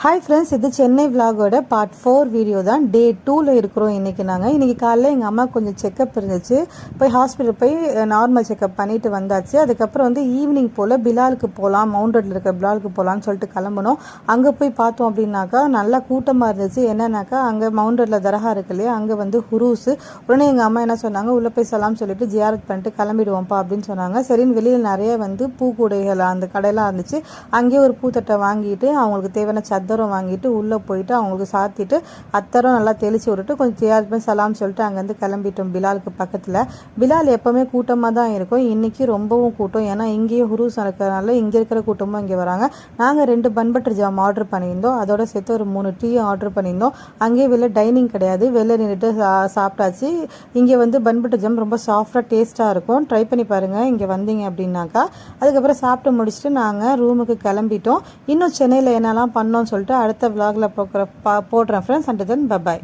Hi friends, இது Chennai விலாகோட part 4 video தான். டே 2ல் இருக்கிறோம். இன்றைக்கி காலையில் எங்கள் அம்மா கொஞ்சம் செக்கப் இருந்துச்சு. போய் ஹாஸ்பிட்டல் போய் நார்மல் செக்கப் பண்ணிவிட்டு வந்தாச்சு. அதுக்கப்புறம் ஈவினிங் போல் பிலாலுக்கு போகலாம், மவுண்ட் ரோட்டில் இருக்கிற பிலாலுக்கு போகலான்னு சொல்லிட்டு கிளம்பணும். அங்கே போய் பார்த்தோம் அப்படின்னாக்கா நல்லா கூட்டமாக இருந்துச்சு. என்னன்னாக்கா அங்கே மவுண்ட் ரோட்டில் தர்கா இருக்கு இல்லையா, அங்கே ஹுரூஸு. உடனே எங்கள் அம்மா என்ன சொன்னாங்க, உள்ளே போய் சலாம் சொல்லிட்டு ஜியாரத் பண்ணிட்டு கிளம்பிடுவோம்ப்பா அப்படின்னு சொன்னாங்க. சரின்னு வெளியில் நிறைய பூக்கூடைகள் அந்த கடையெல்லாம் இருந்துச்சு. அங்கேயே ஒரு பூத்தட்டை வாங்கிட்டு அவங்களுக்கு தேவையான அத்தரம் வாங்கிட்டு உள்ளே போயிட்டு அவங்களுக்கு சாத்திட்டு அத்தரம் நல்லா தெளிச்சு விட்டுட்டு கொஞ்சம் தியாஜ்மே சலாம் சொல்லிட்டு அங்கேருந்து கிளம்பிட்டோம். பிலாலுக்கு பக்கத்தில் பிலால் எப்போவுமே கூட்டமாக தான் இருக்கும். இன்றைக்கி ரொம்பவும் கூட்டம். ஏன்னா இங்கேயே ஹுரூஸ் இருக்கிறதுனால இங்கே இருக்கிற கூட்டமும் இங்கே வராங்க. நாங்கள் 2 பன் பட்டர் ஜாம் ஆர்டர் பண்ணியிருந்தோம். அதோட சேர்த்து ஒரு 3 டீ ஆர்டர் பண்ணியிருந்தோம். அங்கேயே வெளில டைனிங் கிடையாது, வெளில நின்றுட்டு சாப்பிட்டாச்சு. இங்கே பன் பட்டர் ஜாம் ரொம்ப சாஃப்டாக டேஸ்ட்டாக இருக்கும். ட்ரை பண்ணி பாருங்கள் இங்கே வந்தீங்க அப்படின்னாக்கா. அதுக்கப்புறம் சாப்பிட்டு முடிச்சுட்டு நாங்கள் ரூமுக்கு கிளம்பிட்டோம். இன்னும் சென்னையில் என்னெல்லாம் பண்ணோம்னு சொல்லிட்டு அடுத்த விலாகில் போடுறேன் ஃப்ரெண்ட்ஸ். And then by.